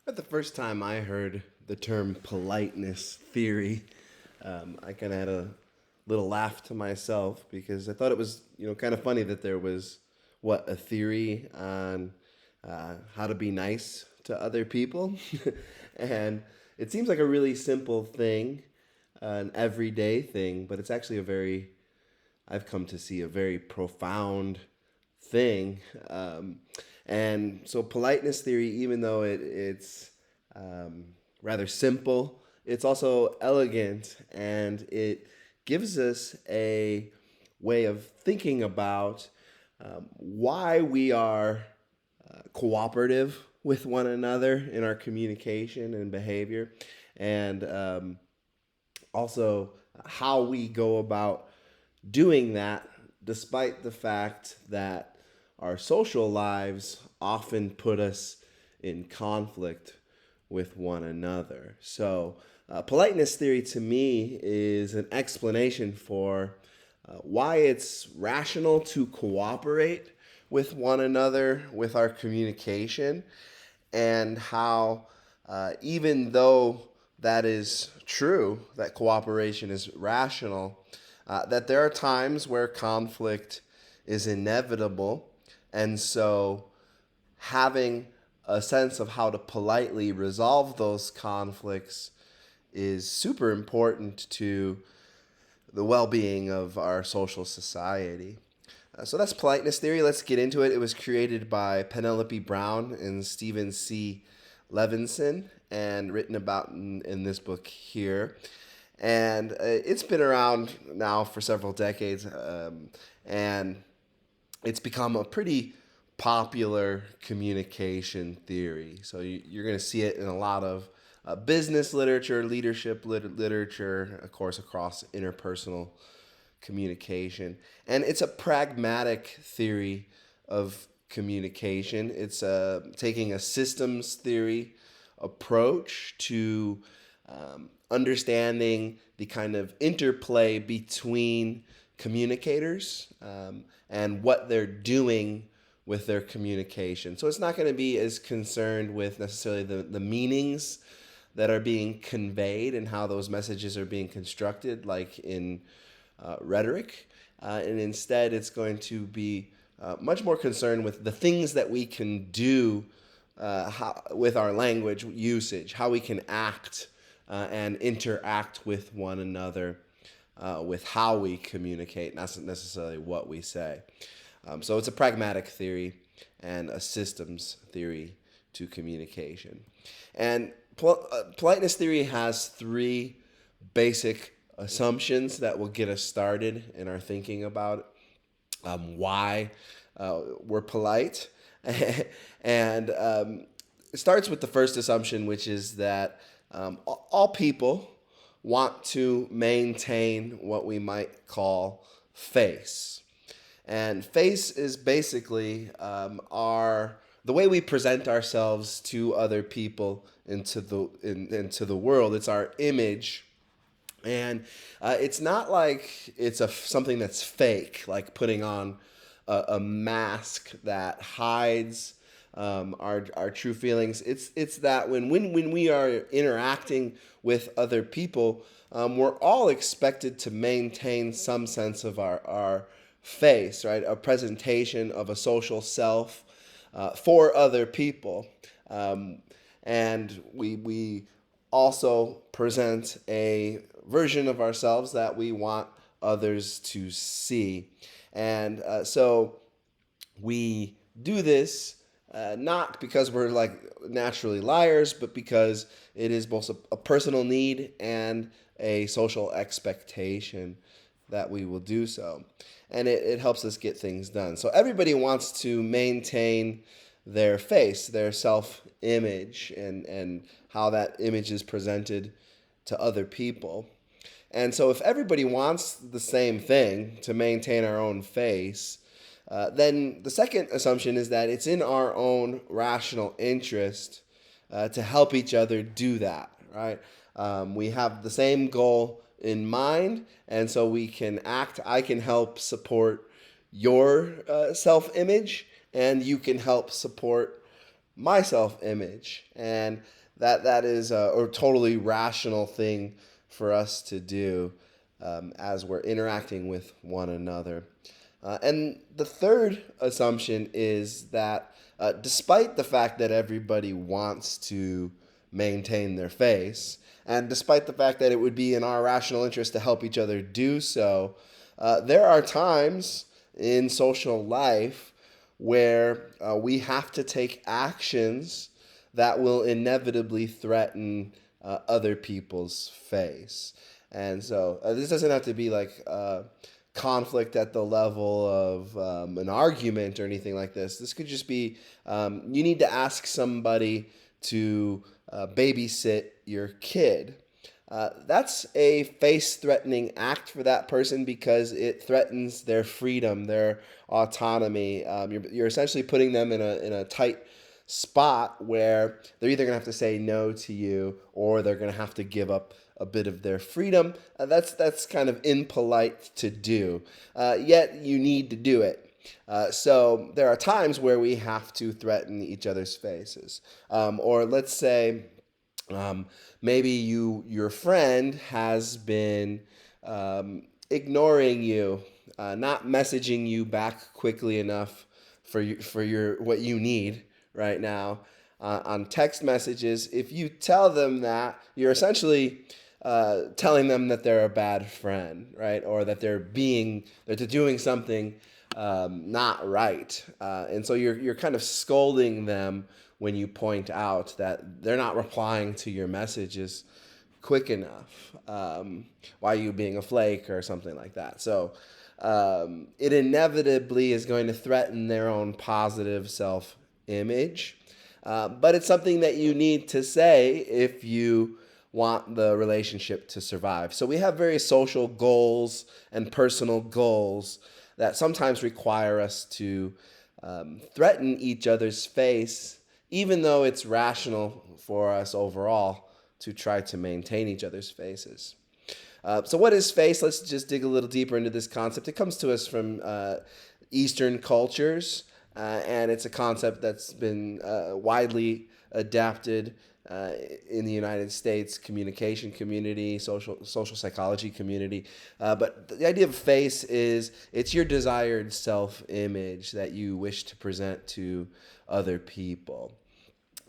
But the first time I heard the term politeness theory, I kind of had a little laugh to myself because I thought it was, kind of funny that there was a theory on how to be nice to other people, and it seems like a really simple thing, an everyday thing, but it's actually I've come to see a very profound thing. And so, politeness theory, even though it's um, rather simple, it's also elegant and it gives us a way of thinking about why we are cooperative with one another in our communication and behavior, and also how we go about doing that, despite the fact that our social lives often put us in conflict with one another. So, politeness theory to me is an explanation for why it's rational to cooperate with one another with our communication, and how, even though that is true, that cooperation is rational, that there are times where conflict is inevitable. And so, having a sense of how to politely resolve those conflicts is super important to the well being of our social society. So that's politeness theory. Let's get into it. It was created by Penelope Brown and Stephen C. Levinson and written about in this book here. And it's been around now for several decades, and it's become a pretty popular communication theory. So you're going to see it in a lot of business literature, leadership literature, of course, across interpersonal communication. And it's a pragmatic theory of communication. It's taking a systems theory approach to understanding the kind of interplay between communicators, and what they're doing with their communication. So it's not going to be as concerned with necessarily the meanings that are being conveyed and how those messages are being constructed, like in rhetoric. And instead, it's going to be much more concerned with the things that we can do with our language usage, how we can act and interact with one another with how we communicate, not necessarily what we say. So it's a pragmatic theory and a systems theory to communication. And politeness theory has three basic assumptions that will get us started in our thinking about why we're polite. And it starts with the first assumption, which is that all people want to maintain what we might call face. And face is basically our the way we present ourselves to other people into the world. It's our image, and it's not like it's something that's fake, like putting on a mask that hides our true feelings. It's that when we are interacting with other people, we're all expected to maintain some sense of our face, right? A presentation of a social self for other people. And we also present a version of ourselves that we want others to see. And so we do this not because we're like naturally liars, but because it is both a personal need and a social expectation that we will do so. And it helps us get things done. So everybody wants to maintain their face, their self image, and how that image is presented to other people. And so if everybody wants the same thing, to maintain our own face, then the second assumption is that it's in our own rational interest to help each other do that, right? We have the same goal in mind, and so we can act. I can help support your self image, and you can help support my self image, and that is a totally rational thing for us to do as we're interacting with one another. And the third assumption is that despite the fact that everybody wants to maintain their face, and despite the fact that it would be in our rational interest to help each other do so, there are times in social life where we have to take actions that will inevitably threaten other people's face. And so this doesn't have to be like conflict at the level of an argument or anything like this. This could just be you need to ask somebody to babysit your kid. That's a face threatening act for that person because it threatens their freedom, their autonomy. You're essentially putting them in a tight spot where they're either going to have to say no to you or they're going to have to give up a bit of their freedom. That's kind of impolite to do, yet you need to do it. So there are times where we have to threaten each other's faces. Or let's say maybe your friend has been ignoring you, not messaging you back quickly enough for your what you need right now on text messages. If you tell them that, you're essentially telling them that they're a bad friend, right? Or that they're doing something not right. And so you're kind of scolding them when you point out that they're not replying to your messages quick enough. Why are you being a flake or something like that? So it inevitably is going to threaten their own positive self image. But it's something that you need to say if you want the relationship to survive. So we have very social goals and personal goals that sometimes require us to threaten each other's face, even though it's rational for us overall to try to maintain each other's faces. So what is face? Let's just dig a little deeper into this concept. It comes to us from Eastern cultures, and it's a concept that's been widely adapted in the United States communication community, social psychology community. But the idea of face is it's your desired self-image that you wish to present to other people.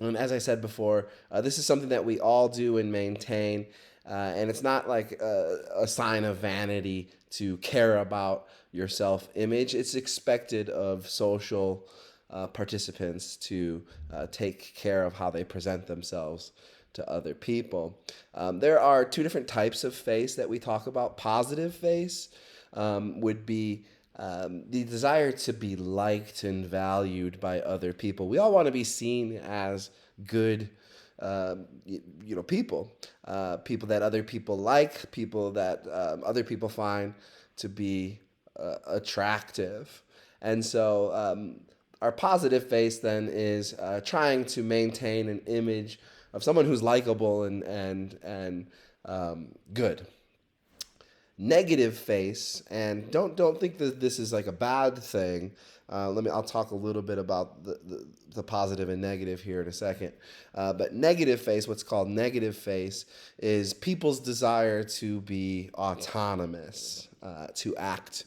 And as I said before, this is something that we all do and maintain. And it's not like a sign of vanity to care about your self image. It's expected of social participants to take care of how they present themselves to other people. There are two different types of face that we talk about. Positive face would be the desire to be liked and valued by other people. We all want to be seen as good, people, people that other people like, people that other people find to be attractive. And so our positive face then is trying to maintain an image of someone who's likable and good. Negative face, and don't think that this is like a bad thing. I'll talk a little bit about the positive and negative here in a second. But negative face, what's called negative face, is people's desire to be autonomous, to act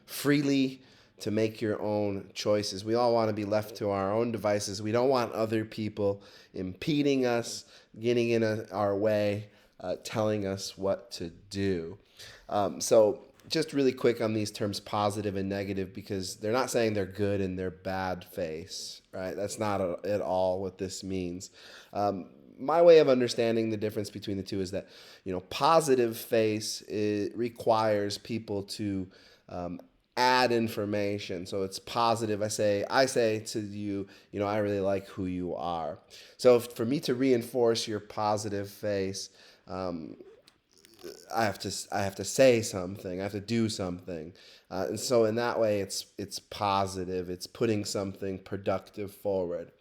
freely, to make your own choices. We all want to be left to our own devices. We don't want other people impeding us, getting in our way, telling us what to do. So just really quick on these terms, positive and negative, because they're not saying they're good and they're bad face, right? That's not at all what this means. My way of understanding the difference between the two is that, positive face requires people to add information. So it's positive. I say to you, I really like who you are. So for me to reinforce your positive face, I have to say something. I have to do something, and so in that way, it's positive. It's putting something productive forward.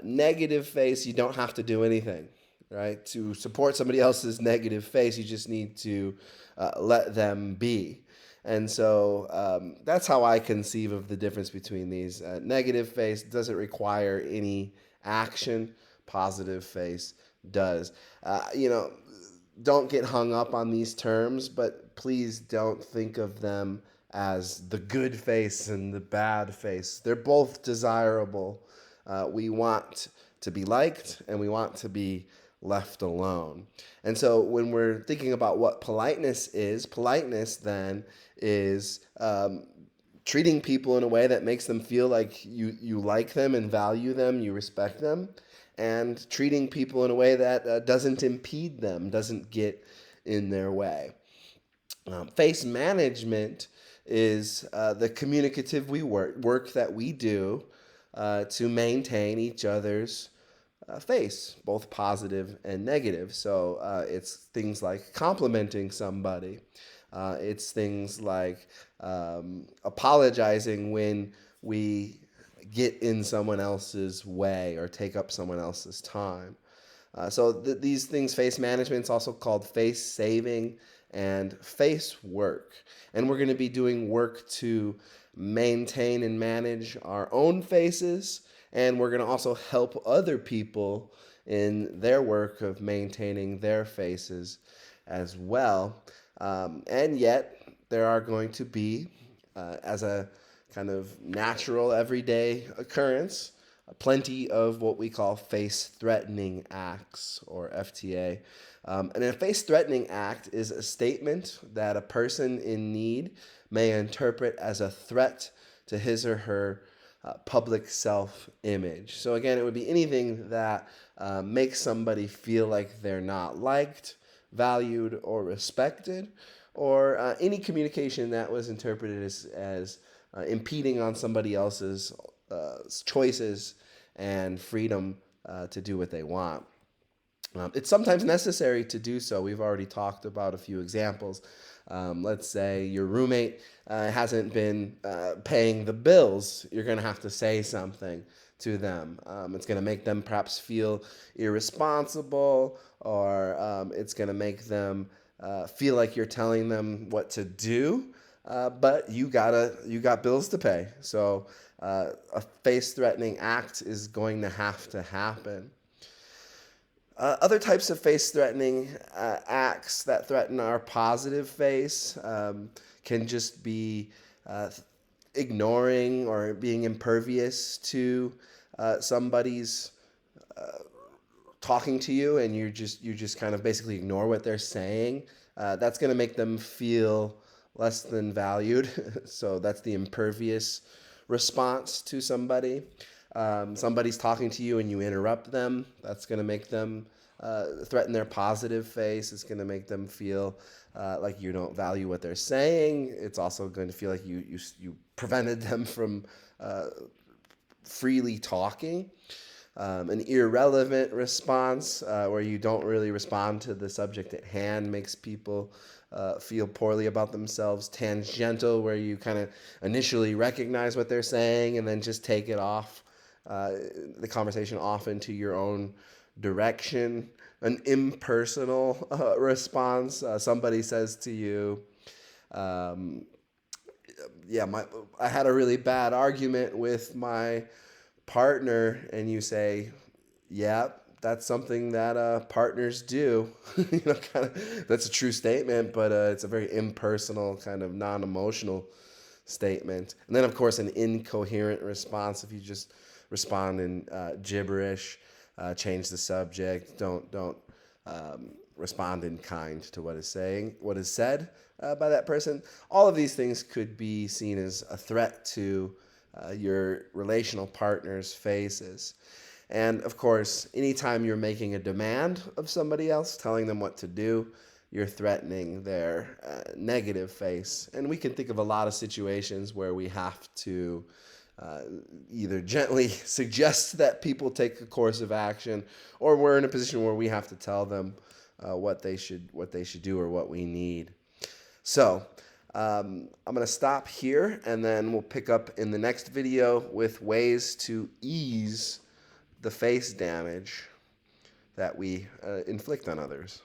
Negative face, you don't have to do anything, right? To support somebody else's negative face, you just need to let them be. And so that's how I conceive of the difference between these. Negative face doesn't require any action, positive face does. You know, don't get hung up on these terms, but please don't think of them as the good face and the bad face. They're both desirable. We want to be liked and we want to be left alone. And so when we're thinking about what politeness then is treating people in a way that makes them feel like you like them and value them, you respect them, and treating people in a way that doesn't impede them, doesn't get in their way. Face management is the communicative work that we do to maintain each other's face, both positive and negative. So it's things like complimenting somebody. It's things like apologizing when we get in someone else's way or take up someone else's time. These things, face management, is also called face saving and face work. And we're going to be doing work to maintain and manage our own faces. And we're going to also help other people in their work of maintaining their faces as well. And yet, there are going to be, as a kind of natural everyday occurrence, plenty of what we call face-threatening acts, or FTA. And a face-threatening act is a statement that a person in need may interpret as a threat to his or her public self-image. So again, it would be anything that makes somebody feel like they're not liked, valued, or respected, or any communication that was interpreted as impeding on somebody else's choices and freedom to do what they want. It's sometimes necessary to do so. We've already talked about a few examples. Let's say your roommate hasn't been paying the bills. You're going to have to say something to them. It's going to make them perhaps feel irresponsible, or it's going to make them feel like you're telling them what to do. But you got bills to pay. So a face-threatening act is going to have to happen. Other types of face-threatening acts that threaten our positive face can just be ignoring or being impervious to somebody's talking to you, and you just kind of basically ignore what they're saying. That's going to make them feel less than valued. So that's the impervious response to somebody. Somebody's talking to you and you interrupt them. That's going to make them threaten their positive face. It's going to make them feel like you don't value what they're saying. It's also going to feel like you prevented them from freely talking. An irrelevant response where you don't really respond to the subject at hand makes people feel poorly about themselves. Tangential, where you kind of initially recognize what they're saying and then just take it off, the conversation off into your own direction. An impersonal response. Somebody says to you, I had a really bad argument with my partner, and you say, yeah, that's something that partners do. That's a true statement, but it's a very impersonal, kind of non-emotional statement. And then, of course, an incoherent response. If you just respond in gibberish, change the subject, don't respond in kind to what is said by that person. All of these things could be seen as a threat to your relational partner's faces. And of course, anytime you're making a demand of somebody else, telling them what to do, you're threatening their negative face. And we can think of a lot of situations where we have to either gently suggest that people take a course of action, or we're in a position where we have to tell them what they should do or what we need. So I'm going to stop here, and then we'll pick up in the next video with ways to ease the face damage that we inflict on others.